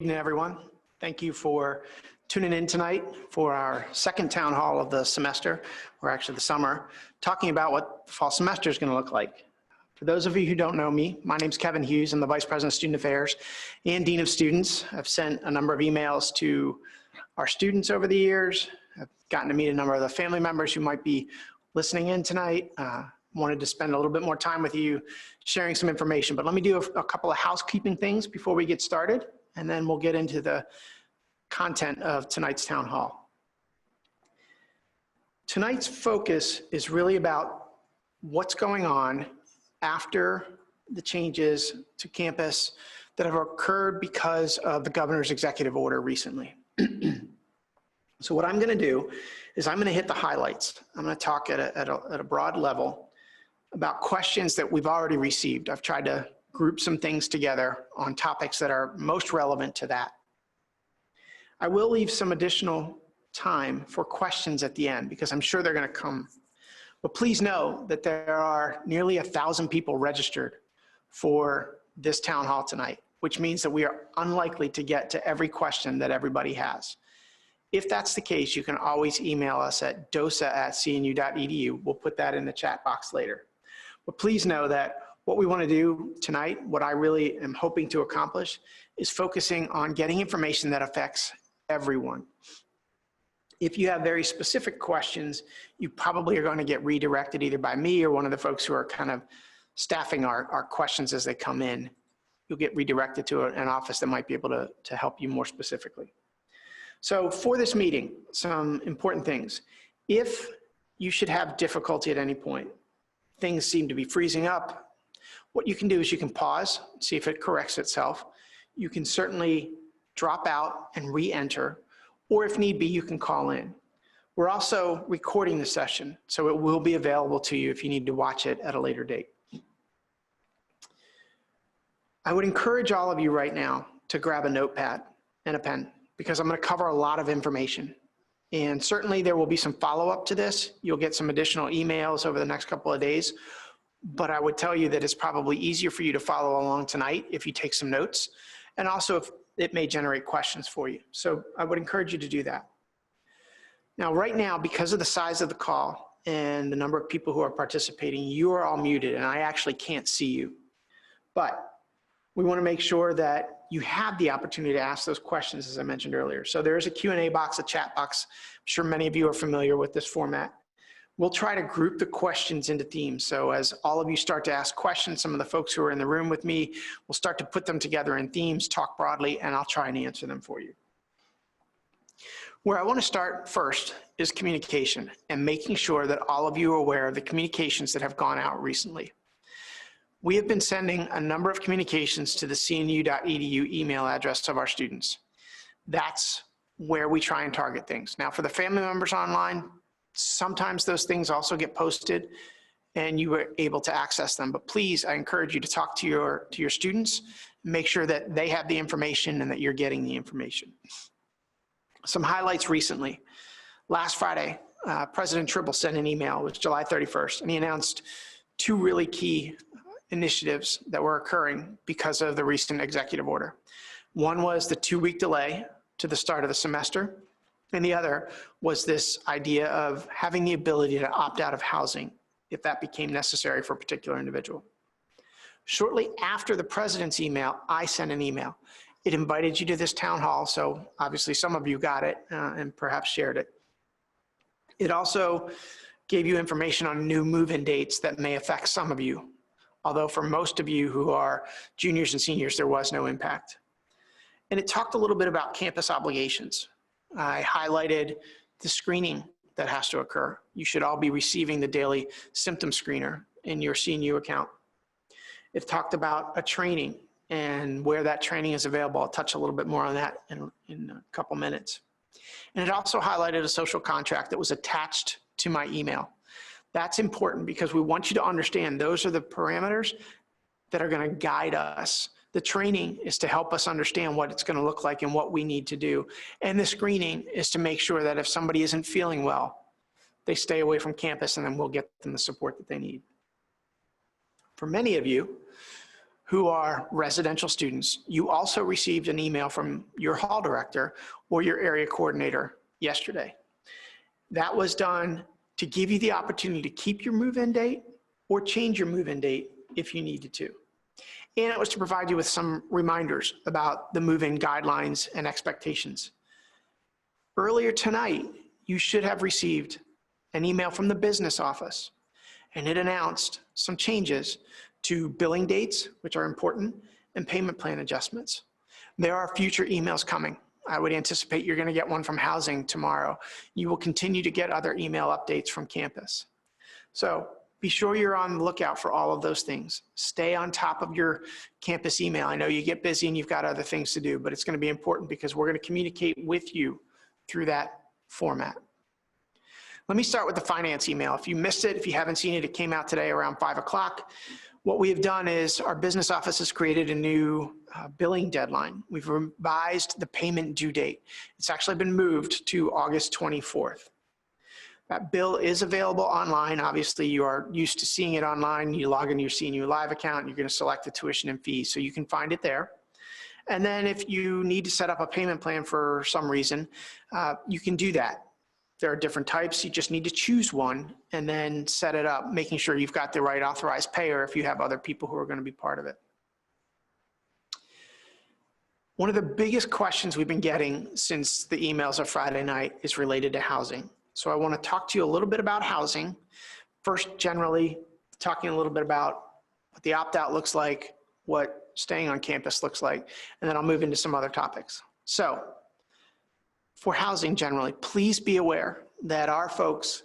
Evening, everyone. Thank you for tuning in tonight for our second town hall of the semester, or actually the summer, talking about what the fall semester is going to look like. For those of you who don't know me, my name is Kevin Hughes. I'm the Vice President of Student Affairs and Dean of Students. I've sent a number of emails to our students over the years. I've gotten to meet a number of the family members who might be listening in tonight. Wanted to spend a little bit more time with you sharing some information, but let me do a couple of housekeeping things before we get started, and then we'll get into the content of tonight's town hall. Tonight's focus is really about what's going on after the changes to campus that have occurred because of the governor's executive order recently. So what I'm going to do is I'm going to hit the highlights. I'm going to talk at a broad level about questions that we've already received. I've tried to group some things together on topics that are most relevant to that. I will leave some additional time for questions at the end because I'm sure they're going to come. But please know that there are nearly 1,000 people registered for this town hall tonight, which means that we are unlikely to get to every question that everybody has. If that's the case, you can always email us at dosa@cnu.edu. We'll put that in the chat box later. But please know that what we want to do tonight, what I really am hoping to accomplish, is focusing on getting information that affects everyone. If you have very specific questions, you probably are going to get redirected either by me or one of the folks who are kind of staffing our questions as they come in. You'll get redirected to an office that might be able to help you more specifically. So for this meeting, some important things. If you should have difficulty at any point, things seem to be freezing up, what you can do is you can pause, see if it corrects itself. You can certainly drop out and re-enter, or if need be, you can call in. We're also recording the session, so it will be available to you if you need to watch it at a later date. I would encourage all of you right now to grab a notepad and a pen because I'm going to cover a lot of information. And certainly there will be some follow-up to this. You'll get some additional emails over the next couple of days. But I would tell you that it's probably easier for you to follow along tonight if you take some notes. And also if it may generate questions for you. So I would encourage you to do that. Now, right now, because of the size of the call and the number of people who are participating, you are all muted and I actually can't see you. But we want to make sure that you have the opportunity to ask those questions, as I mentioned earlier. So there is a Q&A box, a chat box. I'm sure many of you are familiar with this format. We'll try to group the questions into themes. So as all of you start to ask questions, some of the folks who are in the room with me will start to put them together in themes, talk broadly, and I'll try and answer them for you. Where I want to start first is communication and making sure that all of you are aware of the communications that have gone out recently. We have been sending a number of communications to the cnu.edu email address of our students. That's where we try and target things. Now, for the family members online, sometimes those things also get posted and you are able to access them. But please, I encourage you to talk to your students, make sure that they have the information and that you're getting the information. Some highlights recently. Last Friday, President Tribble sent an email. It was July 31st, and he announced two really key initiatives that were occurring because of the recent executive order. One was the 2-week delay to the start of the semester, and the other was this idea of having the ability to opt out of housing if that became necessary for a particular individual. Shortly after the president's email, I sent an email. It invited you to this town hall, so obviously some of you got it and perhaps shared it. It also gave you information on new move-in dates that may affect some of you, although for most of you who are juniors and seniors, there was no impact. And it talked a little bit about campus obligations. I highlighted the screening that has to occur. You should all be receiving the daily symptom screener in your CNU account. It talked about a training and where that training is available. I'll touch a little bit more on that in a couple minutes. And it also highlighted a social contract that was attached to my email. That's important because we want you to understand those are the parameters that are going to guide us. The training is to help us understand what it's going to look like and what we need to do. And the screening is to make sure that if somebody isn't feeling well, they stay away from campus and then we'll get them the support that they need. For many of you who are residential students, you also received an email from your hall director or your area coordinator yesterday. That was done to give you the opportunity to keep your move-in date or change your move-in date if you needed to. And it was to provide you with some reminders about the move-in guidelines and expectations. Earlier tonight, you should have received an email from the business office, and it announced some changes to billing dates, which are important, and payment plan adjustments. There are future emails coming. I would anticipate you're going to get one from housing tomorrow. You will continue to get other email updates from campus. So be sure you're on the lookout for all of those things. Stay on top of your campus email. I know you get busy and you've got other things to do, but it's going to be important because we're going to communicate with you through that format. Let me start with the finance email. If you missed it, if you haven't seen it, it came out today around 5 o'clock. What we have done is our business office has created a new billing deadline. We've revised the payment due date. It's actually been moved to August 24th. That bill is available online. Obviously, you are used to seeing it online. You log into your CNU Live account, you're going to select the tuition and fees, so you can find it there. And then if you need to set up a payment plan for some reason, you can do that. There are different types. You just need to choose one and then set it up, making sure you've got the right authorized payer if you have other people who are going to be part of it. One of the biggest questions we've been getting since the emails of Friday night is related to housing. So I want to talk to you a little bit about housing. First, generally, talking a little bit about what the opt-out looks like, what staying on campus looks like, and then I'll move into some other topics. So for housing generally, please be aware that our folks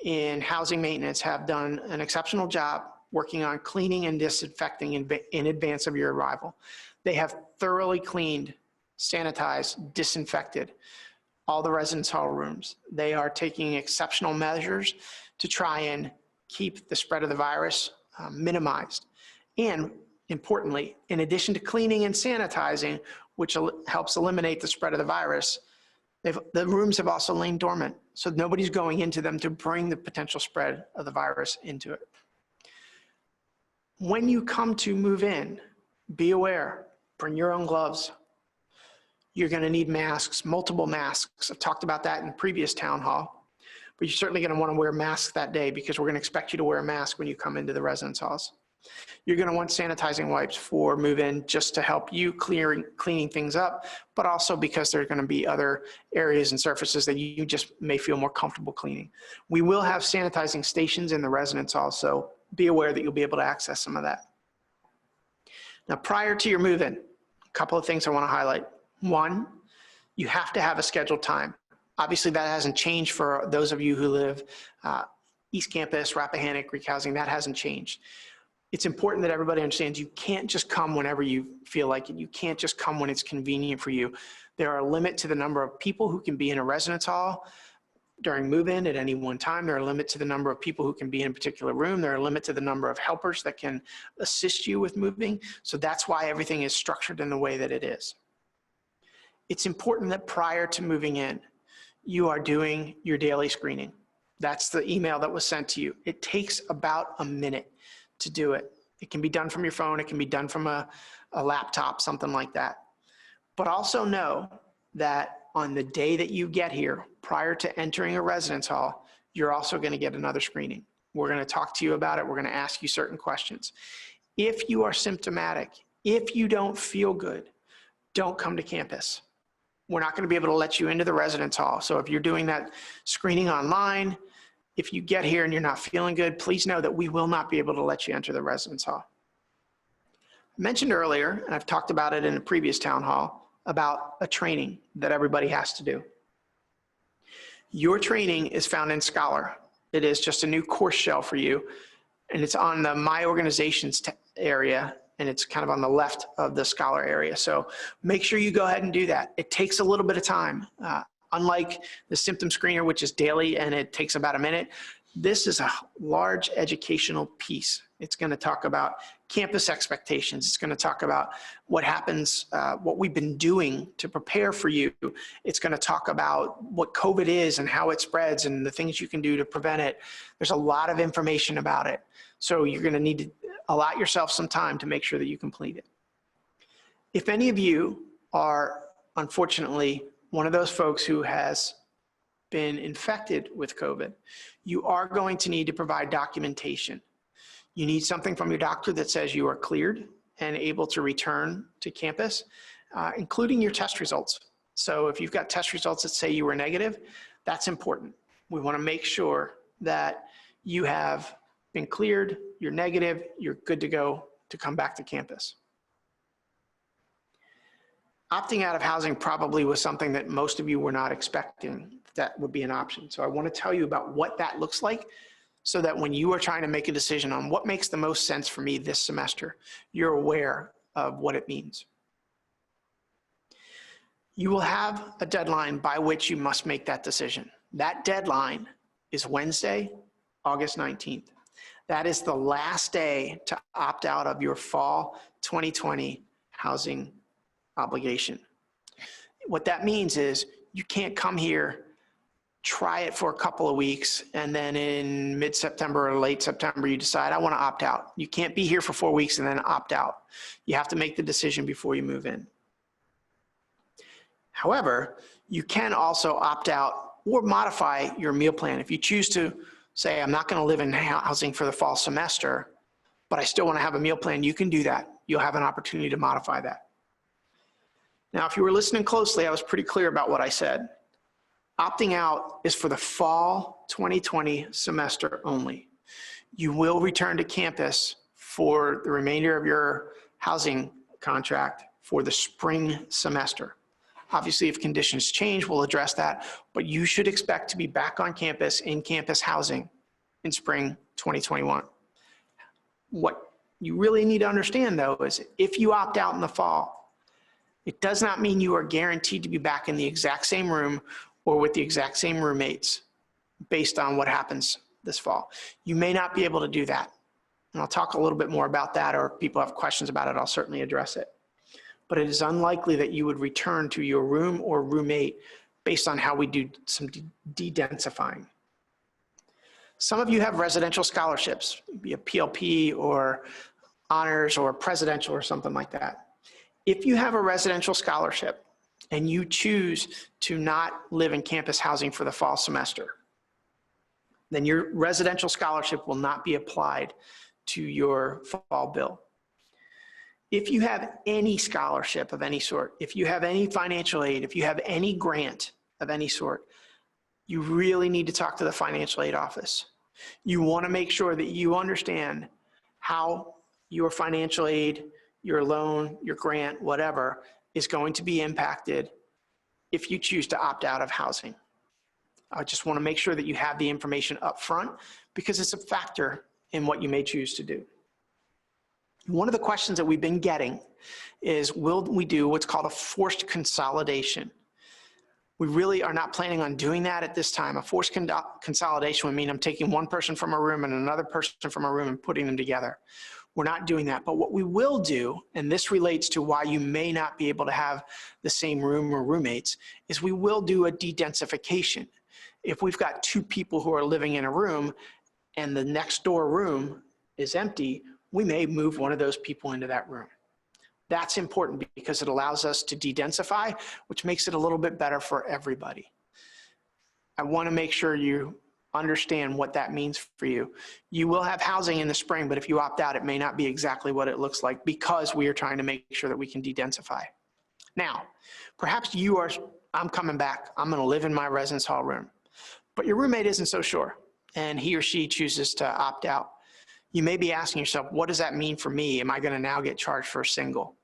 in housing maintenance have done an exceptional job working on cleaning and disinfecting in advance of your arrival. They have thoroughly cleaned, sanitized, disinfected all the residence hall rooms. They are taking exceptional measures to try and keep the spread of the virus minimized. And importantly, in addition to cleaning and sanitizing, which helps eliminate the spread of the virus, the rooms have also lain dormant, so nobody's going into them to bring the potential spread of the virus into it. When you come to move in, be aware, bring your own gloves. You're going to need masks, multiple masks. I've talked about that in the previous town hall, but you're certainly going to want to wear masks that day because we're going to expect you to wear a mask when you come into the residence halls. You're going to want sanitizing wipes for move-in just to help you cleaning things up, but also because there are going to be other areas and surfaces that you just may feel more comfortable cleaning. We will have sanitizing stations in the residence hall, so be aware that you'll be able to access some of that. Now, prior to your move-in, a couple of things I want to highlight. One, you have to have a scheduled time. Obviously, that hasn't changed for those of you who live East Campus, Rappahannock, Greek Housing. That hasn't changed. It's important that everybody understands you can't just come whenever you feel like it. You can't just come when it's convenient for you. There are a limit to the number of people who can be in a residence hall during move-in at any one time. There are a limit to the number of people who can be in a particular room. There are a limit to the number of helpers that can assist you with moving. So that's why everything is structured in the way that it is. It's important that prior to moving in, you are doing your daily screening. That's the email that was sent to you. It takes about a minute to do it. It can be done from your phone. It can be done from a laptop, something like that. But also know that on the day that you get here, prior to entering a residence hall, you're also going to get another screening. We're going to talk to you about it. We're going to ask you certain questions. If you are symptomatic, if you don't feel good, don't come to campus. We're not going to be able to let you into the residence hall. So if you're doing that screening online, if you get here and you're not feeling good, please know that we will not be able to let you enter the residence hall. I mentioned earlier, and I've talked about it in a previous town hall, about a training that everybody has to do. Your training is found in Scholar. It is just a new course shell for you, and it's on the My Organizations area, and it's kind of on the left of the Scholar area. So make sure you go ahead and do that. It takes a little bit of time. Unlike the symptom screener, which is daily and it takes about a minute, this is a large educational piece. It's going to talk about campus expectations. It's going to talk about what happens, what we've been doing to prepare for you. It's going to talk about what COVID is and how it spreads and the things you can do to prevent it. There's a lot of information about it. So you're going to need to allot yourself some time to make sure that you complete it. If any of you are, unfortunately, one of those folks who has been infected with COVID, you are going to need to provide documentation. You need something from your doctor that says you are cleared and able to return to campus, including your test results. So if you've got test results that say you were negative, that's important. We want to make sure that you have been cleared, you're negative, you're good to go to come back to campus. Opting out of housing probably was something that most of you were not expecting that would be an option. So I want to tell you about what that looks like so that when you are trying to make a decision on what makes the most sense for me this semester, you're aware of what it means. You will have a deadline by which you must make that decision. That deadline is Wednesday, August 19th. That is the last day to opt out of your fall 2020 housing obligation. What that means is you can't come here, try it for a couple of weeks, and then in mid-September or late September, you decide, I want to opt out. You can't be here for 4 weeks and then opt out. You have to make the decision before you move in. However, you can also opt out or modify your meal plan. If you choose to say, I'm not going to live in housing for the fall semester, but I still want to have a meal plan, you can do that. You'll have an opportunity to modify that. Now, if you were listening closely, I was pretty clear about what I said. Opting out is for the fall 2020 semester only. You will return to campus for the remainder of your housing contract for the spring semester. Obviously, if conditions change, we'll address that, but you should expect to be back on campus in campus housing in spring 2021. What you really need to understand, though, is if you opt out in the fall, it does not mean you are guaranteed to be back in the exact same room or with the exact same roommates based on what happens this fall. You may not be able to do that. And I'll talk a little bit more about that, or if people have questions about it, I'll certainly address it. But it is unlikely that you would return to your room or roommate based on how we do some de-densifying. Some of you have residential scholarships, be a PLP or honors or presidential or something like that. If you have a residential scholarship and you choose to not live in campus housing for the fall semester, then your residential scholarship will not be applied to your fall bill. If you have any scholarship of any sort, if you have any financial aid, if you have any grant of any sort, you really need to talk to the financial aid office. You want to make sure that you understand how your financial aid, your loan, your grant, whatever, is going to be impacted if you choose to opt out of housing. I just want to make sure that you have the information up front because it's a factor in what you may choose to do. One of the questions that we've been getting is, will we do what's called a forced consolidation? We really are not planning on doing that at this time. A forced consolidation would mean I'm taking one person from a room and another person from a room and putting them together. We're not doing that, but what we will do, and this relates to why you may not be able to have the same room or roommates, is we will do a de-densification. If we've got 2 people who are living in a room and the next door room is empty, we may move one of those people into that room. That's important because it allows us to de-densify, which makes it a little bit better for everybody. I want to make sure you understand what that means for you. You will have housing in the spring, but if you opt out, it may not be exactly what it looks like because we are trying to make sure that we can de-densify. Now, perhaps you are, I'm coming back, I'm going to live in my residence hall room, but your roommate isn't so sure, and he or she chooses to opt out. You may be asking yourself, what does that mean for me? Am I going to now get charged for a single?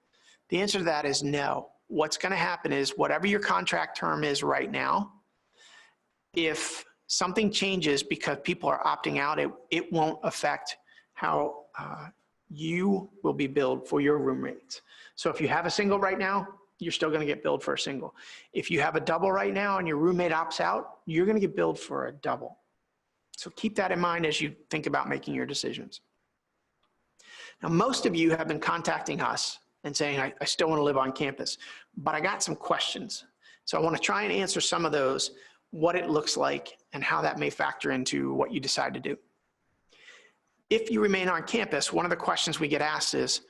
The answer to that is no. What's going to happen is whatever your contract term is right now, if something changes because people are opting out, it won't affect how you will be billed for your room rates. So if you have a single right now, you're still going to get billed for a single. If you have a double right now and your roommate opts out, you're going to get billed for a double. So keep that in mind as you think about making your decisions. Now, most of you have been contacting us and saying, I still want to live on campus, but I got some questions. So I want to try and answer some of those, what it looks like and how that may factor into what you decide to do. If you remain on campus, one of the questions we get asked is,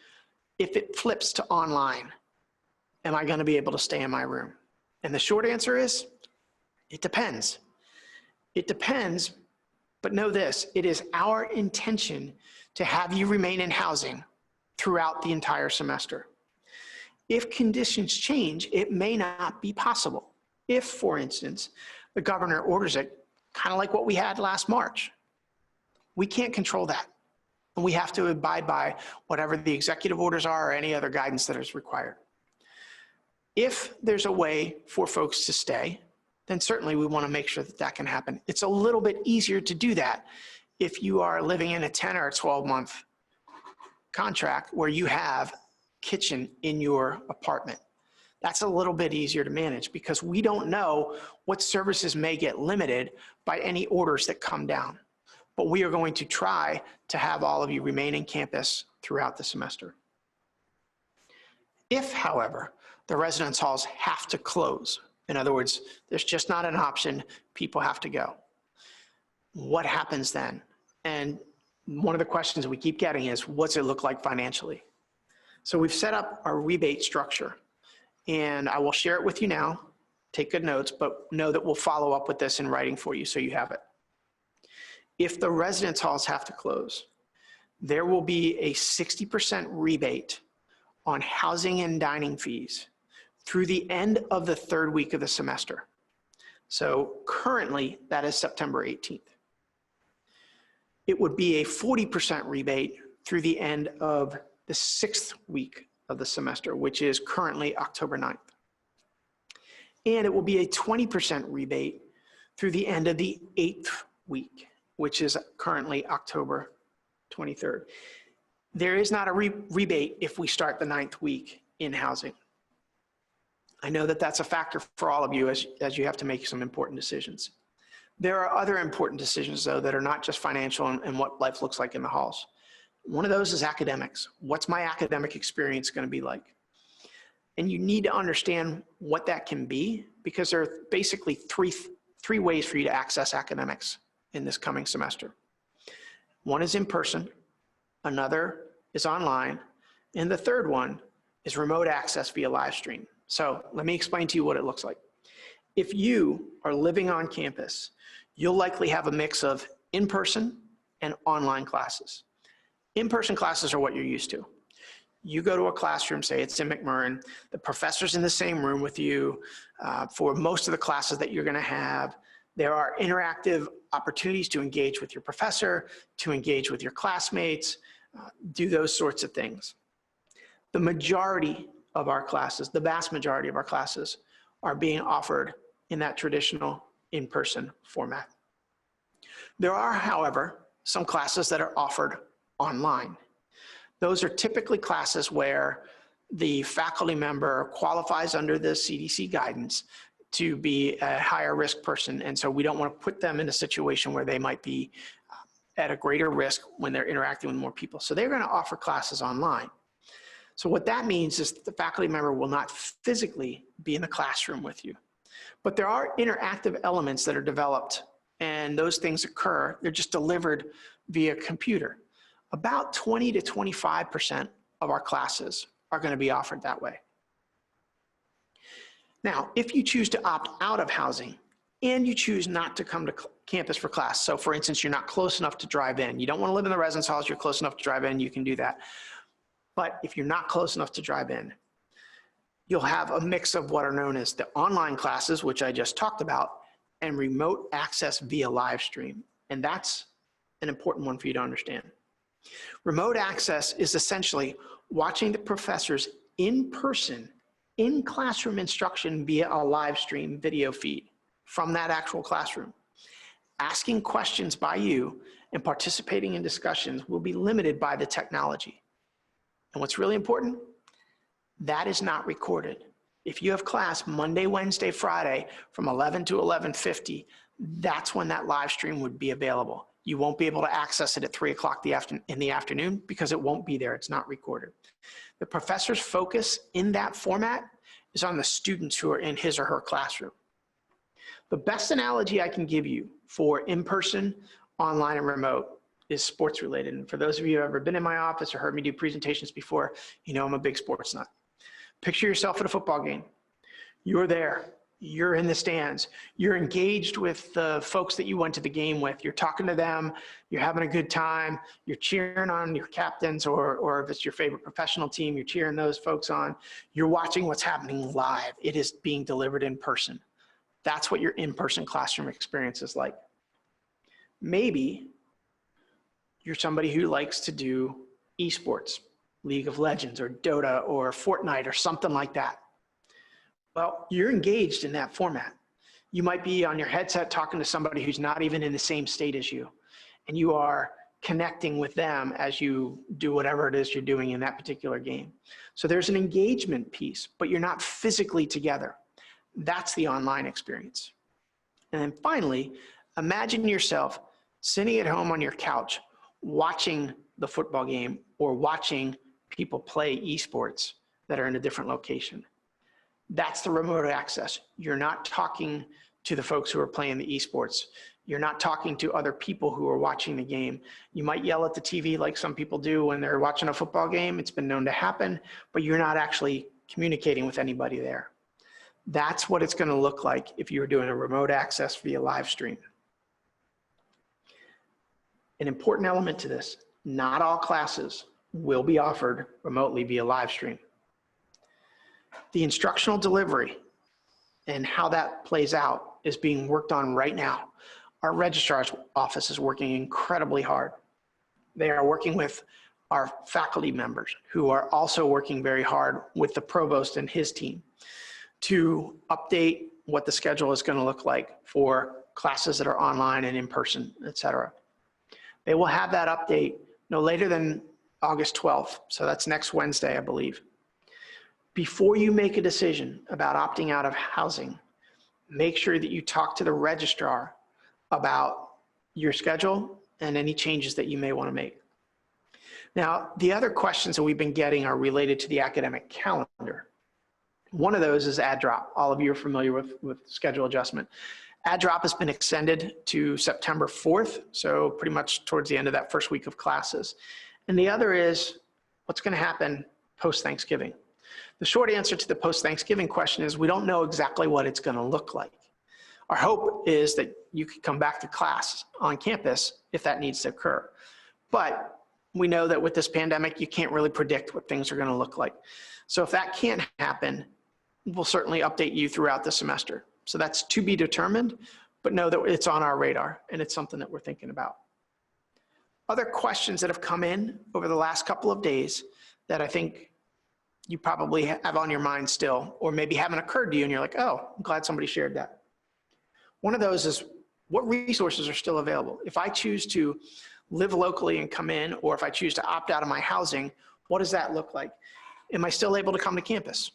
if it flips to online, am I going to be able to stay in my room? And the short answer is, it depends. It depends, but know this, it is our intention to have you remain in housing throughout the entire semester. If conditions change, it may not be possible. If, for instance, the governor orders it, kind of like what we had last March, we can't control that. And we have to abide by whatever the executive orders are or any other guidance that is required. If there's a way for folks to stay, then certainly we want to make sure that that can happen. It's a little bit easier to do that if you are living in a 10 or a 12-month contract where you have kitchen in your apartment. That's a little bit easier to manage because we don't know what services may get limited by any orders that come down. But we are going to try to have all of you remain in campus throughout the semester. If, however, the residence halls have to close, in other words, there's just not an option, people have to go, what happens then? And one of the questions we keep getting is, what's it look like financially? So we've set up our rebate structure, and I will share it with you now. Take good notes, but know that we'll follow up with this in writing for you so you have it. If the residence halls have to close, there will be a 60% rebate on housing and dining fees through the end of the third week of the semester. So currently, that is September 18th. It would be a 40% rebate through the end of the 6th week of the semester, which is currently October 9th. And it will be a 20% rebate through the end of the 8th week, which is currently October 23rd. There is not a rebate if we start the 9th week in housing. I know that that's a factor for all of you as you have to make some important decisions. There are other important decisions, though, that are not just financial and what life looks like in the halls. One of those is academics. What's my academic experience going to be like? And you need to understand what that can be, because there are basically three ways for you to access academics in this coming semester. One is in person, another is online, and the third one is remote access via live stream. So let me explain to you what it looks like. If you are living on campus, you'll likely have a mix of in-person and online classes. In-person classes are what you're used to. You go to a classroom, say it's in McMurrin, the professor's in the same room with you for most of the classes that you're gonna have. There are interactive opportunities to engage with your professor, to engage with your classmates, do those sorts of things. The majority of our classes, the vast majority of our classes, are being offered in that traditional in-person format. There are, however, some classes that are offered online. Those are typically classes where the faculty member qualifies under the CDC guidance to be a higher risk person, and so we don't want to put them in a situation where they might be at a greater risk when they're interacting with more people. So they're going to offer classes online. So what that means is that the faculty member will not physically be in the classroom with you. But there are interactive elements that are developed, and those things occur. They're just delivered via computer. About 20 to 25% of our classes are going to be offered that way. Now, if you choose to opt out of housing and you choose not to come to campus for class, so for instance, you're not close enough to drive in, you don't want to live in the residence halls, you're close enough to drive in, you can do that. But if you're not close enough to drive in, you'll have a mix of what are known as the online classes, which I just talked about, and remote access via live stream. And that's an important one for you to understand. Remote access is essentially watching the professors in person, in classroom instruction via a live stream video feed from that actual classroom. Asking questions by you and participating in discussions will be limited by the technology. And what's really important, that is not recorded. If you have class Monday, Wednesday, Friday from 11 to 11:50, that's when that live stream would be available. You won't be able to access it at 3 o'clock in the afternoon because it won't be there, it's not recorded. The professor's focus in that format is on the students who are in his or her classroom. The best analogy I can give you for in-person, online, and remote is sports related. And for those of you who have ever been in my office or heard me do presentations before, you know I'm a big sports nut. Picture yourself at a football game. You're there. You're in the stands. You're engaged with the folks that you went to the game with. You're talking to them. You're having a good time. You're cheering on your captains, or if it's your favorite professional team, you're cheering those folks on. You're watching what's happening live. It is being delivered in person. That's what your in-person classroom experience is like. Maybe you're somebody who likes to do esports, League of Legends or Dota or Fortnite or something like that. Well, you're engaged in that format. You might be on your headset talking to somebody who's not even in the same state as you, and you are connecting with them as you do whatever it is you're doing in that particular game. So there's an engagement piece, but you're not physically together. That's the online experience. And then finally, imagine yourself sitting at home on your couch, watching the football game or watching people play esports that are in a different location. That's the remote access. You're not talking to the folks who are playing the esports. You're not talking to other people who are watching the game. You might yell at the TV like some people do when they're watching a football game. It's been known to happen, but you're not actually communicating with anybody there. That's what it's going to look like if you were doing a remote access via live stream. An important element to this, not all classes will be offered remotely via live stream. The instructional delivery and how that plays out is being worked on right now. Our registrar's office is working incredibly hard. They are working with our faculty members who are also working very hard with the provost and his team to update what the schedule is going to look like for classes that are online and in person, et cetera. They will have that update no later than August 12th. So that's next Wednesday, I believe. Before you make a decision about opting out of housing, make sure that you talk to the registrar about your schedule and any changes that you may want to make. Now, the other questions that we've been getting are related to the academic calendar. One of those is add drop. All of you are familiar with schedule adjustment. Add drop has been extended to September 4th, so pretty much towards the end of that first week of classes. And the other is what's going to happen post-Thanksgiving. The short answer to the post-Thanksgiving question is we don't know exactly what it's going to look like. Our hope is that you could come back to class on campus if that needs to occur. But we know that with this pandemic, you can't really predict what things are going to look like. So if that can't happen, we'll certainly update you throughout the semester. So that's to be determined, but know that it's on our radar and it's something that we're thinking about. Other questions that have come in over the last couple of days that I think you probably have on your mind still, or maybe haven't occurred to you and you're like, oh, I'm glad somebody shared that. One of those is what resources are still available? If I choose to live locally and come in, or if I choose to opt out of my housing, what does that look like? Am I still able to come to campus?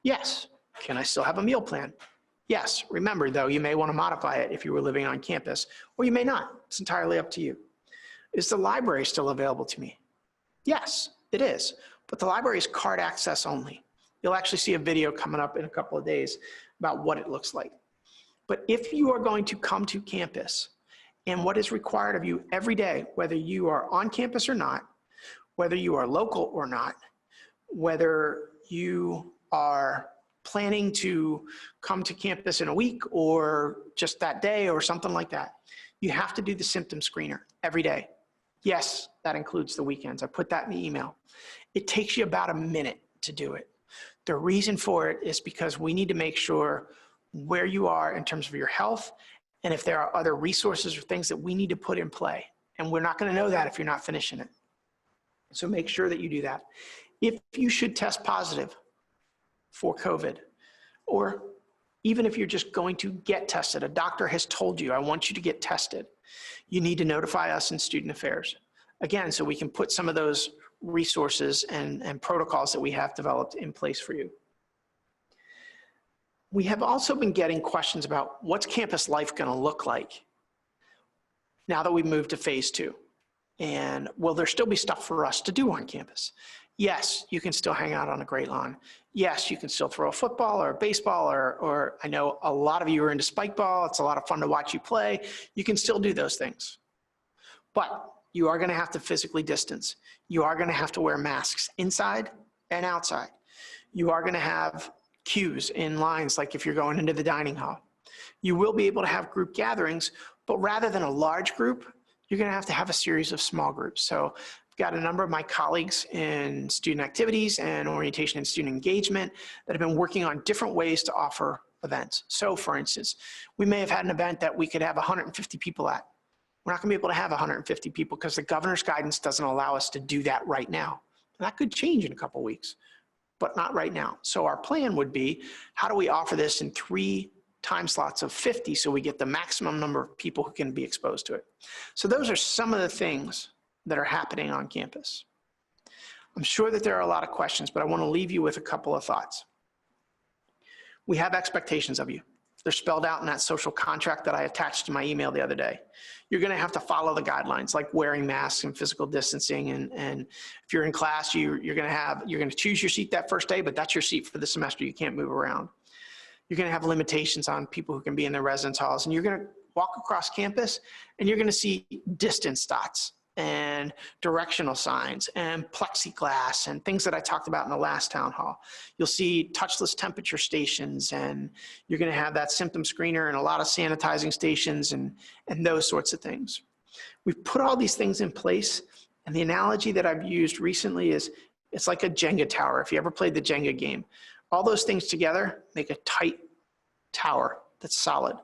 Yes. Can I still have a meal plan? Yes. Remember though, you may want to modify it if you were living on campus, or you may not. It's entirely up to you. Is the library still available to me? Yes, it is. But the library is card access only. You'll actually see a video coming up in a couple of days about what it looks like. But if you are going to come to campus and what is required of you every day, whether you are on campus or not, whether you are local or not, whether you are planning to come to campus in a week or just that day or something like that, you have to do the symptom screener every day. Yes, that includes the weekends. I put that in the email. It takes you about a minute to do it. The reason for it is because we need to make sure where you are in terms of your health and if there are other resources or things that we need to put in play. And we're not going to know that if you're not finishing it. So make sure that you do that. If you should test positive for COVID, or even if you're just going to get tested, a doctor has told you, I want you to get tested, you need to notify us in Student Affairs. Again, so we can put some of those resources and protocols that we have developed in place for you. We have also been getting questions about what's campus life going to look like now that we've moved to phase 2. And will there still be stuff for us to do on campus? Yes, you can still hang out on a great lawn. Yes, you can still throw a football or a baseball, or I know a lot of you are into spike ball. It's a lot of fun to watch you play. You can still do those things. But You are going to have to physically distance. You are going to have to wear masks inside and outside. You are going to have queues in lines, like if you're going into the dining hall. You will be able to have group gatherings, but rather than a large group, you're going to have a series of small groups. So I've got a number of my colleagues in student activities and orientation and student engagement that have been working on different ways to offer events. So for instance, we may have had an event that we could have 150 people at. We're not going to be able to have 150 people because the governor's guidance doesn't allow us to do that right now. And that could change in a couple of weeks, but not right now. So our plan would be, how do we offer this in 3 time slots of 50 so we get the maximum number of people who can be exposed to it? So those are some of the things that are happening on campus. I'm sure that there are a lot of questions, but I want to leave you with a couple of thoughts. We have expectations of you. They're spelled out in that social contract that I attached to my email the other day. You're going to have to follow the guidelines, like wearing masks and physical distancing. And if you're in class, you're going to choose your seat that first day, but that's your seat for the semester. You can't move around. You're going to have limitations on people who can be in their residence halls. And you're going to walk across campus and you're going to see distance dots and directional signs and plexiglass and things that I talked about in the last town hall. You'll see touchless temperature stations, and you're going to have that symptom screener and a lot of sanitizing stations and those sorts of things. We've put all these things in place, and the analogy that I've used recently is it's like a Jenga tower. If you ever played the Jenga game, all those things together make a tight tower that's solid.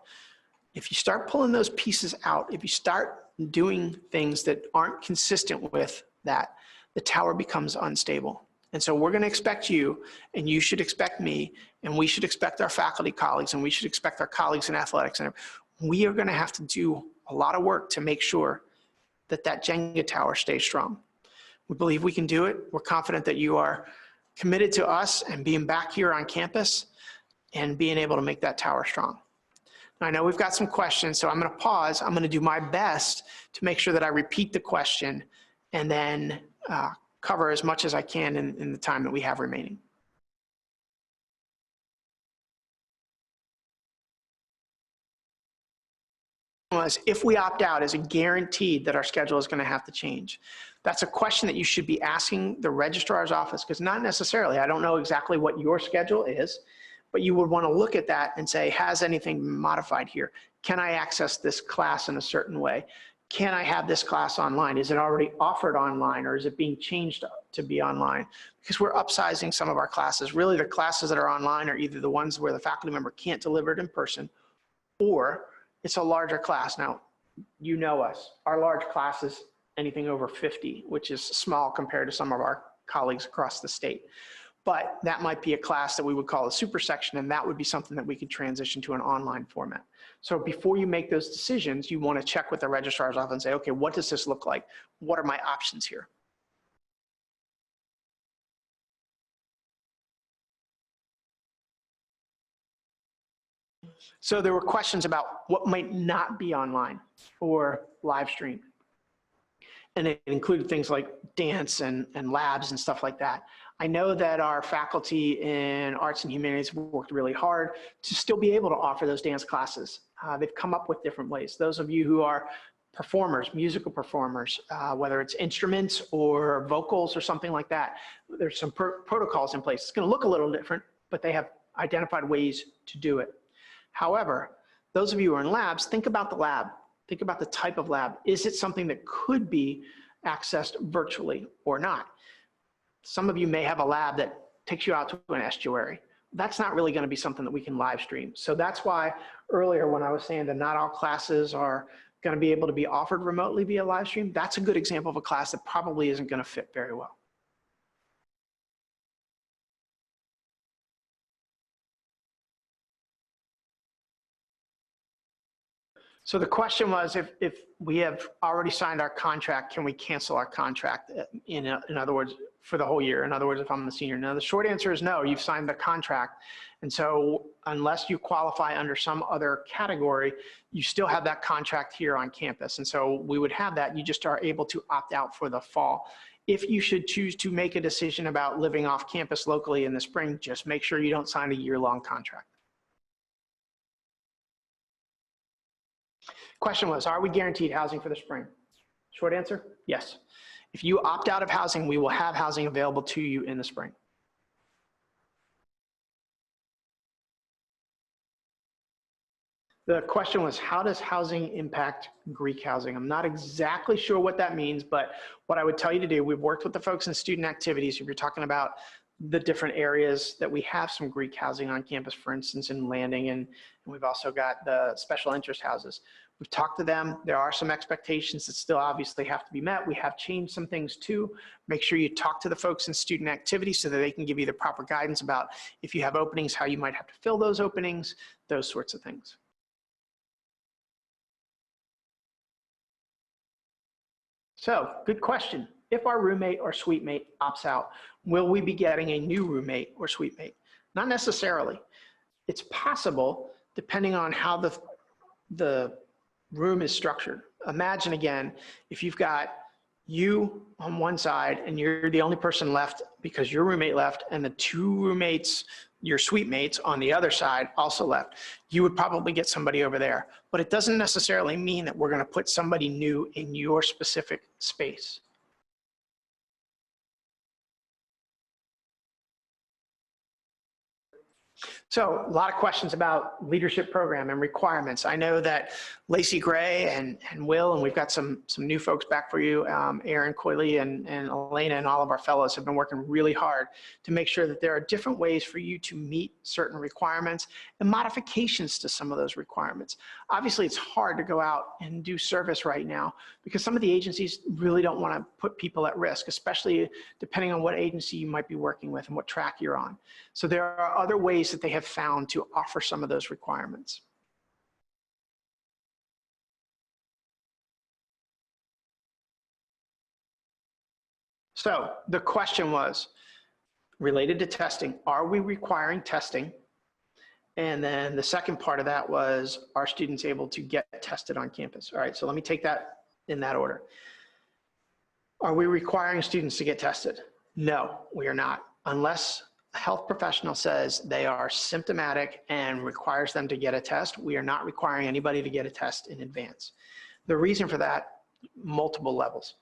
If you start pulling those pieces out, if you start doing things that aren't consistent with that, the tower becomes unstable. And so we're going to expect you, and you should expect me, and we should expect our faculty colleagues, and we should expect our colleagues in athletics. And we are going to have to do a lot of work to make sure that that Jenga tower stays strong. We believe we can do it. We're confident that you are committed to us and being back here on campus and being able to make that tower strong. I know we've got some questions, so I'm going to pause. I'm going to do my best to make sure that I repeat the question and then cover as much as I can in the time that we have remaining. Was, if we opt out, is it guaranteed that our schedule is going to have to change? That's a question that you should be asking the registrar's office, because not necessarily. I don't know exactly what your schedule is, but you would want to look at that and say, has anything been modified here? Can I access this class in a certain way? Can I have this class online? Is it already offered online, or is it being changed to be online? Because we're upsizing some of our classes. Really, the classes that are online are either the ones where the faculty member can't deliver it in person, or it's a larger class. Now, you know us. Our large class is anything over 50, which is small compared to some of our colleagues across the state. But that might be a class that we would call a super section, and that would be something that we could transition to an online format. So before you make those decisions, you want to check with the registrar's office and say, okay, what does this look like? What are my options here? So there were questions about what might not be online or live stream. And it included things like dance and labs and stuff like that. I know that our faculty in arts and humanities have worked really hard to still be able to offer those dance classes. They've come up with different ways. Those of you who are performers, musical performers, whether it's instruments or vocals or something like that, there's some protocols in place. It's going to look a little different, but they have identified ways to do it. However, those of you who are in labs, think about the lab. Think about the type of lab. Is it something that could be accessed virtually or not? Some of you may have a lab that takes you out to an estuary. That's not really going to be something that we can live stream. So that's why earlier when I was saying that not all classes are going to be able to be offered remotely via live stream, that's a good example of a class that probably isn't going to fit very well. So the question was, if we have already signed our contract, can we cancel our contract? In other words, for the whole year. In other words, if I'm the senior. Now, the short answer is no, you've signed the contract. And so unless you qualify under some other category, you still have that contract here on campus. And so we would have that. You just are able to opt out for the fall. If you should choose to make a decision about living off campus locally in the spring, just make sure you don't sign a year-long contract. Question was, are we guaranteed housing for the spring? Short answer, yes. If you opt out of housing, we will have housing available to you in the spring. The question was, how does housing impact Greek housing? I'm not exactly sure what that means, but what I would tell you to do, we've worked with the folks in student activities. If you're talking about the different areas that we have some Greek housing on campus, for instance, in Landing, and we've also got the special interest houses. We've talked to them. There are some expectations that still obviously have to be met. We have changed some things too. Make sure you talk to the folks in student activities so that they can give you the proper guidance about if you have openings, how you might have to fill those openings, those sorts of things. So, good question. If our roommate or suite mate opts out, will we be getting a new roommate or suite mate? Not necessarily. It's possible depending on how the room is structured. Imagine again, if you've got you on one side and you're the only person left because your roommate left and the two roommates, your suite mates on the other side also left, you would probably get somebody over there. But it doesn't necessarily mean that we're going to put somebody new in your specific space. So a lot of questions about leadership program and requirements. I know that Lacey Gray and Will, and we've got some new folks back for you, Aaron Coyley and Elena and all of our fellows have been working really hard to make sure that there are different ways for you to meet certain requirements and modifications to some of those requirements. Obviously, it's hard to go out and do service right now because some of the agencies really don't want to put people at risk, especially depending on what agency you might be working with and what track you're on. So there are other ways that they have found to offer some of those requirements. So the question was related to testing. Are we requiring testing? And then the second part of that was, are students able to get tested on campus? All right, so let me take that in that order. Are we requiring students to get tested? No, we are not, unless a health professional says they are symptomatic and requires them to get a test. We are not requiring anybody to get a test in advance. The reason for that, multiple levels.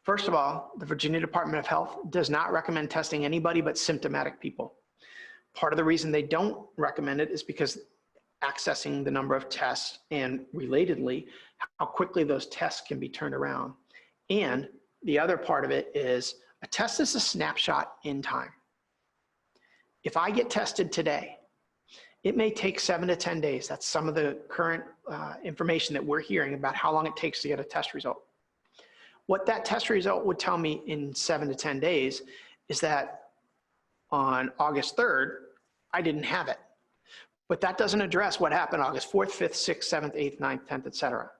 First of all, the Virginia Department of Health does not recommend testing anybody but symptomatic people. Part of the reason they don't recommend it is because accessing the number of tests and relatedly, how quickly those tests can be turned around. And the other part of it is a test is a snapshot in time. If I get tested today, it may take 7 to 10 days. That's some of the current information that we're hearing about how long it takes to get a test result. What that test result would tell me in 7 to 10 days is that on August 3rd, I didn't have it. But that doesn't address what happened August 4th, 5th, 6th, 7th, 8th, 9th, 10th, et cetera.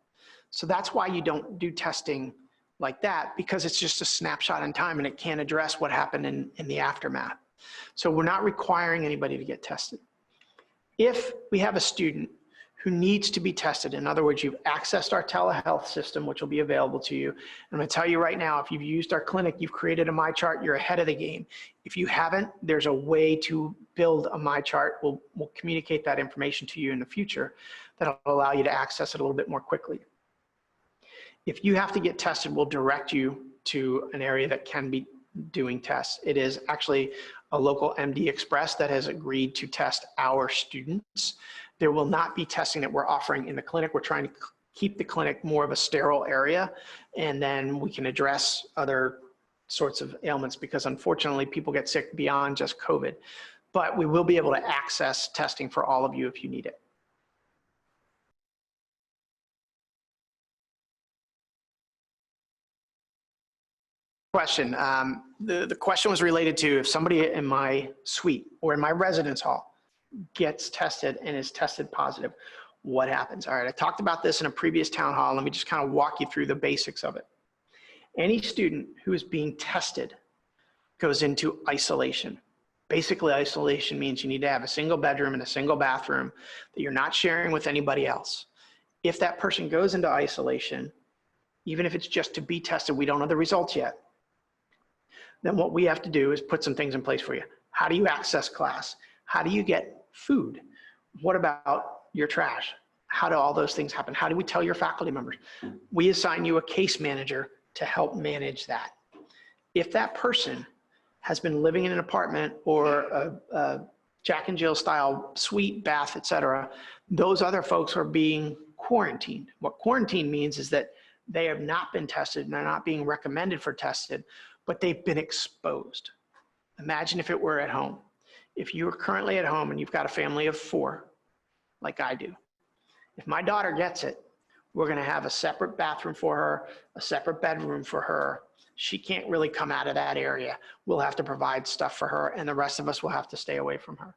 So that's why you don't do testing like that, because it's just a snapshot in time and it can't address what happened in the aftermath. So we're not requiring anybody to get tested. If we have a student who needs to be tested, in other words, you've accessed our telehealth system, which will be available to you. I'm going to tell you right now, if you've used our clinic, you've created a MyChart, you're ahead of the game. If you haven't, there's a way to build a MyChart. We'll communicate that information to you in the future that'll allow you to access it a little bit more quickly. If you have to get tested, we'll direct you to an area that can be doing tests. It is actually a local MD Express that has agreed to test our students. There will not be testing that we're offering in the clinic. We're trying to keep the clinic more of a sterile area, and then we can address other sorts of ailments because unfortunately people get sick beyond just COVID. But we will be able to access testing for all of you if you need it. Question. The question was related to if somebody in my suite or in my residence hall gets tested and is tested positive, what happens? All right, I talked about this in a previous town hall. Let me just kind of walk you through the basics of it. Any student who is being tested goes into isolation. Basically, isolation means you need to have a single bedroom and a single bathroom that you're not sharing with anybody else. If that person goes into isolation, even if it's just to be tested, we don't know the results yet, then what we have to do is put some things in place for you. How do you access class? How do you get food? What about your trash? How do all those things happen? How do we tell your faculty members? We assign you a case manager to help manage that. If that person has been living in an apartment or a Jack and Jill style suite, bath, et cetera, those other folks are being quarantined. What quarantine means is that they have not been tested and they're not being recommended for tested, but they've been exposed. Imagine if it were at home. If you are currently at home and you've got a family of 4, like I do, if my daughter gets it, we're going to have a separate bathroom for her, a separate bedroom for her. She can't really come out of that area. We'll have to provide stuff for her, and the rest of us will have to stay away from her.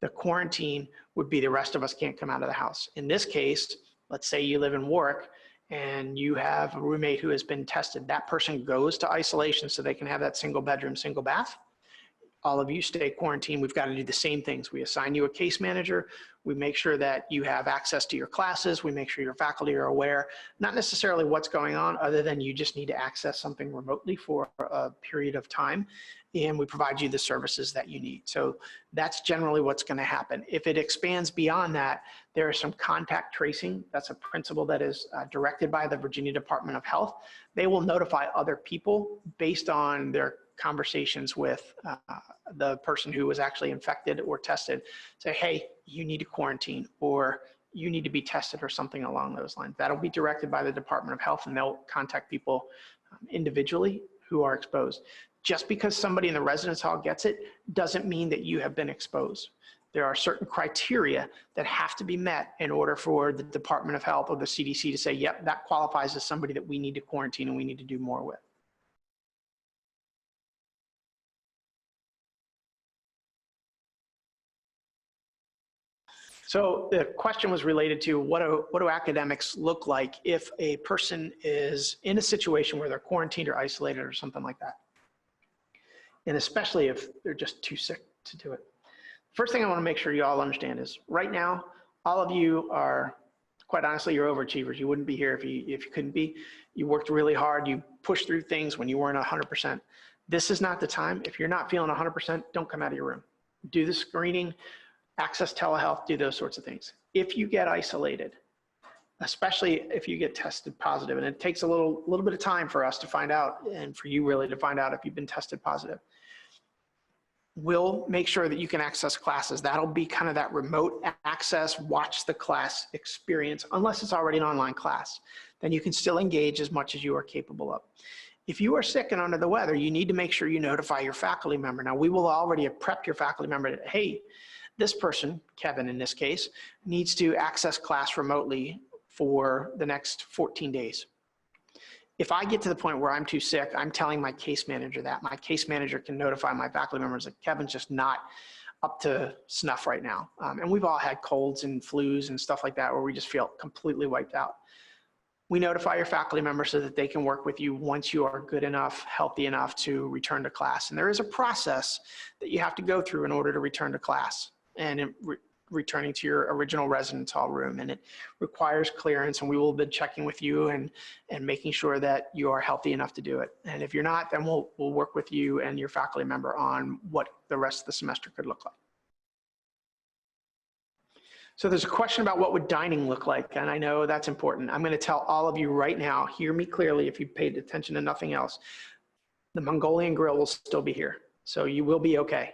The quarantine would be the rest of us can't come out of the house. In this case, let's say you live in Warwick and you have a roommate who has been tested. That person goes to isolation so they can have that single bedroom, single bath. All of you stay quarantined. We've got to do the same things. We assign you a case manager. We make sure that you have access to your classes. We make sure your faculty are aware, not necessarily what's going on, other than you just need to access something remotely for a period of time. And we provide you the services that you need. So that's generally what's going to happen. If it expands beyond that, there is some contact tracing. That's a principle that is directed by the Virginia Department of Health. They will notify other people based on their conversations with the person who was actually infected or tested. Say, hey, you need to quarantine, or you need to be tested, or something along those lines. That'll be directed by the Department of Health, and they'll contact people individually who are exposed. Just because somebody in the residence hall gets it doesn't mean that you have been exposed. There are certain criteria that have to be met in order for the Department of Health or the CDC to say, yep, that qualifies as somebody that we need to quarantine and we need to do more with. So the question was related to what do academics look like if a person is in a situation where they're quarantined or isolated or something like that. And especially if they're just too sick to do it. First thing I want to make sure you all understand is right now, all of you are, quite honestly, you're overachievers. You wouldn't be here if you couldn't be. You worked really hard. You pushed through things when you weren't 100%. This is not the time. If you're not feeling 100%, don't come out of your room. Do the screening. Access telehealth, do those sorts of things. If you get isolated, especially if you get tested positive, and it takes a little bit of time for us to find out, and for you really to find out if you've been tested positive, we'll make sure that you can access classes. That'll be kind of that remote access, watch the class experience, unless it's already an online class. Then you can still engage as much as you are capable of. If you are sick and under the weather, you need to make sure you notify your faculty member. Now, we will already have prepped your faculty member that, hey, this person, Kevin in this case, needs to access class remotely for the next 14 days. If I get to the point where I'm too sick, I'm telling my case manager that. My case manager can notify my faculty members that Kevin's just not up to snuff right now. And we've all had colds and flus and stuff like that where we just feel completely wiped out. We notify your faculty members so that they can work with you once you are good enough, healthy enough to return to class. And there is a process that you have to go through in order to return to class and returning to your original residence hall room. And it requires clearance, and we will be checking with you and making sure that you are healthy enough to do it. And if you're not, then we'll work with you and your faculty member on what the rest of the semester could look like. So there's a question about what would dining look like, and I know that's important. I'm going to tell all of you right now, hear me clearly if you paid attention to nothing else. The Mongolian grill will still be here, so you will be okay.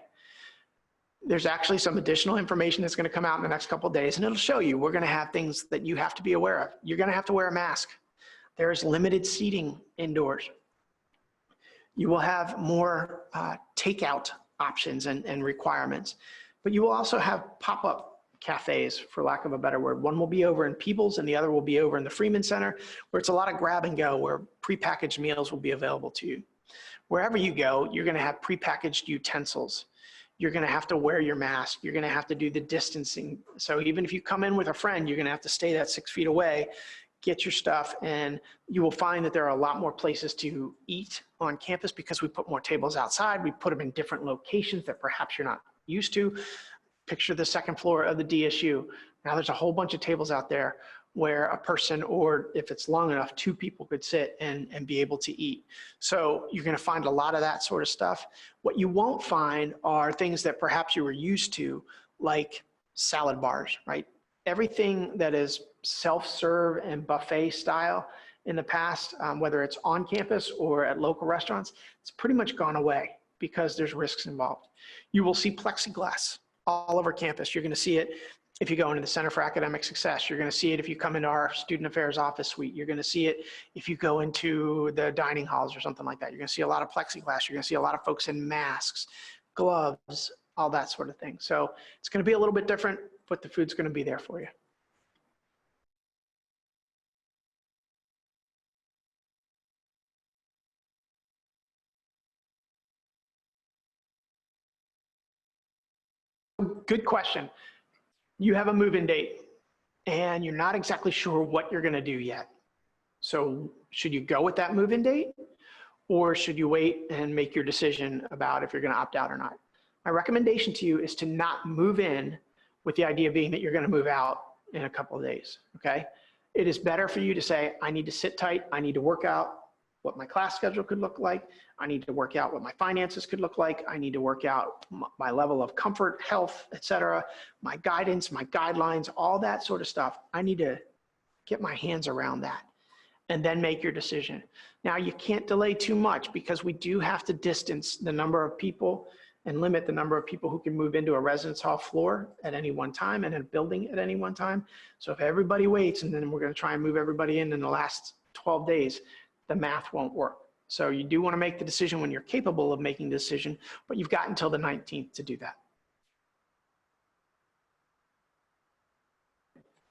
There's actually some additional information that's going to come out in the next couple of days, and it'll show you we're going to have things that you have to be aware of. You're going to have to wear a mask. There's limited seating indoors. You will have more takeout options and requirements, but you will also have pop-up cafes, for lack of a better word. One will be over in Peebles and the other will be over in the Freeman Center, where it's a lot of grab and go, where prepackaged meals will be available to you. Wherever you go, you're going to have prepackaged utensils. You're going to have to wear your mask. You're going to have to do the distancing. So even if you come in with a friend, you're going to have to stay that 6 feet away, get your stuff, and you will find that there are a lot more places to eat on campus because we put more tables outside. We put them in different locations that perhaps you're not used to. Picture the second floor of the DSU. Now there's a whole bunch of tables out there where a person, or if it's long enough, 2 people could sit and be able to eat. So you're going to find a lot of that sort of stuff. What you won't find are things that perhaps you were used to, like salad bars, right? everything that is self-serve and buffet style in the past, whether it's on campus or at local restaurants, it's pretty much gone away because there's risks involved. You will see plexiglass all over campus. You're going to see it if you go into the Center for Academic Success. You're going to see it if you come into our Student Affairs office suite. You're going to see it if you go into the dining halls or something like that. You're going to see a lot of plexiglass. You're going to see a lot of folks in masks, gloves, all that sort of thing. So it's going to be a little bit different, but the food's going to be there for you. Good question. You have a move-in date and you're not exactly sure what you're going to do yet. So should you go with that move-in date, or should you wait and make your decision about if you're going to opt out or not? My recommendation to you is to not move in with the idea being that you're going to move out in a couple of days, okay? It is better for you to say, I need to sit tight, I need to work out what my class schedule could look like, I need to work out what my finances could look like, I need to work out my level of comfort, health, etc., my guidance, my guidelines, all that sort of stuff. I need to get my hands around that and then make your decision. Now, you can't delay too much because we do have to distance the number of people and limit the number of people who can move into a residence hall floor at any one time and in a building at any one time. So if everybody waits and then we're going to try and move everybody in the last 12 days, the math won't work. So you do want to make the decision when you're capable of making the decision, but you've got until the 19th to do that.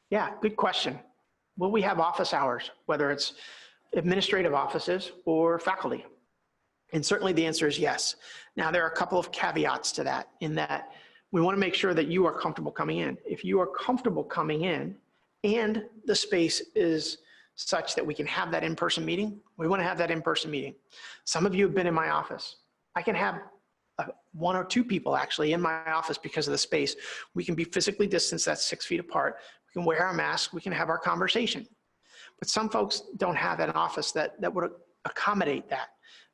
Yeah, good question. Will we have office hours, whether it's administrative offices or faculty? And certainly the answer is yes. Now, there are a couple of caveats to that, in that we want to make sure that you are comfortable coming in. If you are comfortable coming in and the space is such that we can have that in-person meeting, we want to have that in-person meeting. Some of you have been in my office. I can have one or two people actually in my office because of the space. We can be physically distanced, that's 6 feet apart. We can wear our masks, we can have our conversation. But some folks don't have an office that would accommodate that.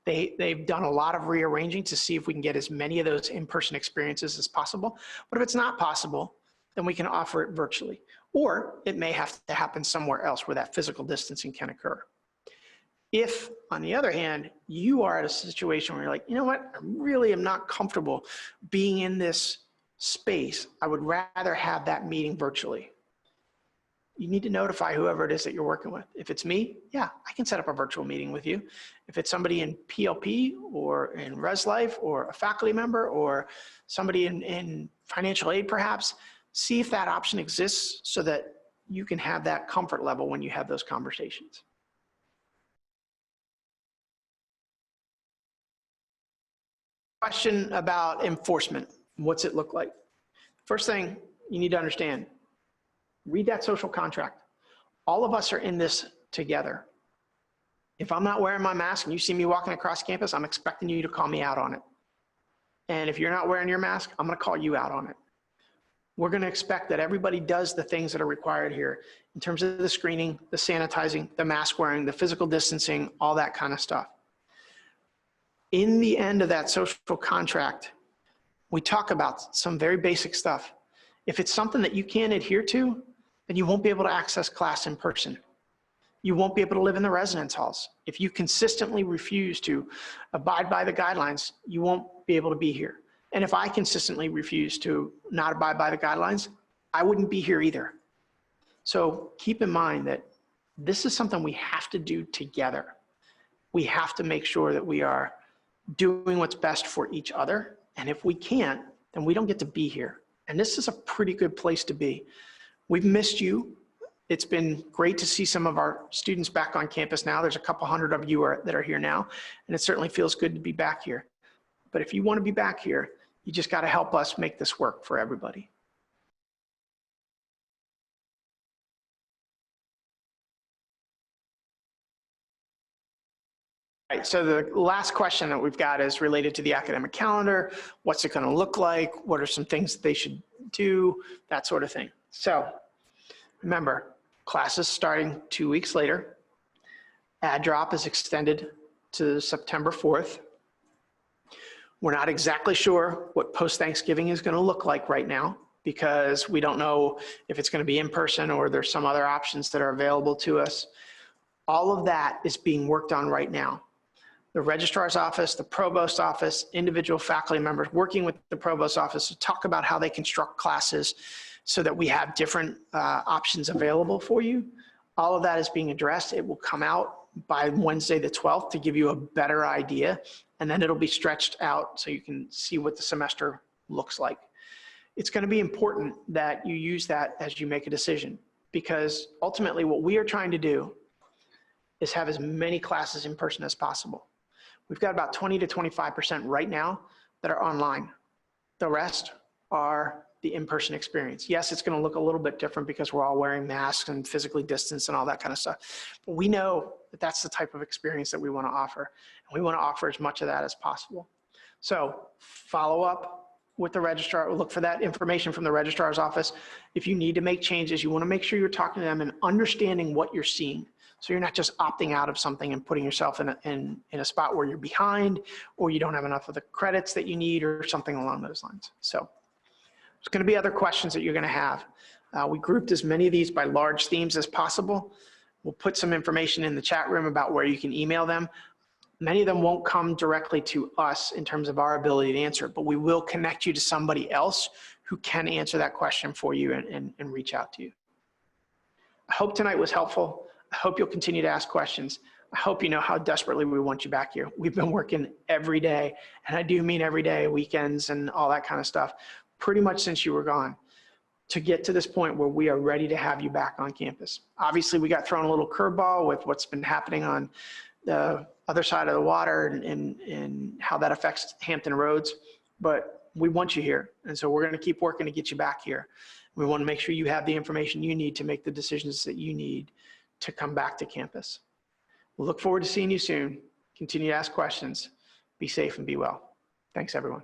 They've done a lot of rearranging to see if we can get as many of those in-person experiences as possible. But if it's not possible, then we can offer it virtually. Or it may have to happen somewhere else where that physical distancing can occur. If, on the other hand, you are at a situation where you're like, you know what, I really am not comfortable being in this space, I would rather have that meeting virtually. You need to notify whoever it is that you're working with. If it's me, yeah, I can set up a virtual meeting with you. If it's somebody in PLP or in ResLife or a faculty member or somebody in financial aid perhaps, see if that option exists so that you can have that comfort level when you have those conversations. Question about enforcement. What's it look like? First thing you need to understand, read that social contract. All of us are in this together. If I'm not wearing my mask and you see me walking across campus, I'm expecting you to call me out on it. And if you're not wearing your mask, I'm going to call you out on it. We're going to expect that everybody does the things that are required here in terms of the screening, the sanitizing, the mask wearing, the physical distancing, all that kind of stuff. In the end of that social contract, we talk about some very basic stuff. If it's something that you can't adhere to, then you won't be able to access class in person. You won't be able to live in the residence halls. If you consistently refuse to abide by the guidelines, you won't be able to be here. And if I consistently refuse to not abide by the guidelines, I wouldn't be here either. So keep in mind that this is something we have to do together. We have to make sure that we are doing what's best for each other. And if we can't, then we don't get to be here. And this is a pretty good place to be. We've missed you. It's been great to see some of our students back on campus now. There's a couple hundred of you that are here now, and it certainly feels good to be back here. But if you want to be back here, you just got to help us make this work for everybody. All right, so the last question that we've got is related to the academic calendar. What's it going to look like? What are some things that they should do? That sort of thing. So remember, classes starting 2 weeks later. Add drop is extended to September 4th. We're not exactly sure what post-Thanksgiving is going to look like right now because we don't know if it's going to be in person or there's some other options that are available to us. All of that is being worked on right now. The registrar's office, the provost office, individual faculty members working with the provost office to talk about how they construct classes so that we have different options available for you. All of that is being addressed. It will come out by Wednesday the 12th to give you a better idea, and then it'll be stretched out so you can see what the semester looks like. It's going to be important that you use that as you make a decision, because ultimately what we are trying to do is have as many classes in person as possible. We've got about 20 to 25% right now that are online. The rest are the in-person experience. Yes, it's going to look a little bit different because we're all wearing masks and physically distanced and all that kind of stuff. But we know that that's the type of experience that we want to offer. And we want to offer as much of that as possible. So follow up with the registrar, look for that information from the registrar's office. If you need to make changes, you want to make sure you're talking to them and understanding what you're seeing. So you're not just opting out of something and putting yourself in a spot where you're behind or you don't have enough of the credits that you need or something along those lines. So there's going to be other questions that you're going to have. We grouped as many of these by large themes as possible. We'll put some information in the chat room about where you can email them. Many of them won't come directly to us in terms of our ability to answer, but we will connect you to somebody else who can answer that question for you and reach out to you. I hope tonight was helpful. I hope you'll continue to ask questions. I hope you know how desperately we want you back here. We've been working every day, and I do mean every day, weekends and all that kind of stuff, pretty much since you were gone, to get to this point where we are ready to have you back on campus. Obviously, we got thrown a little curveball with what's been happening on the other side of the water and how that affects Hampton Roads, but we want you here. And so we're going to keep working to get you back here. We want to make sure you have the information you need to make the decisions that you need to come back to campus. We'll look forward to seeing you soon. Continue to ask questions. Be safe and be well. Thanks, everyone.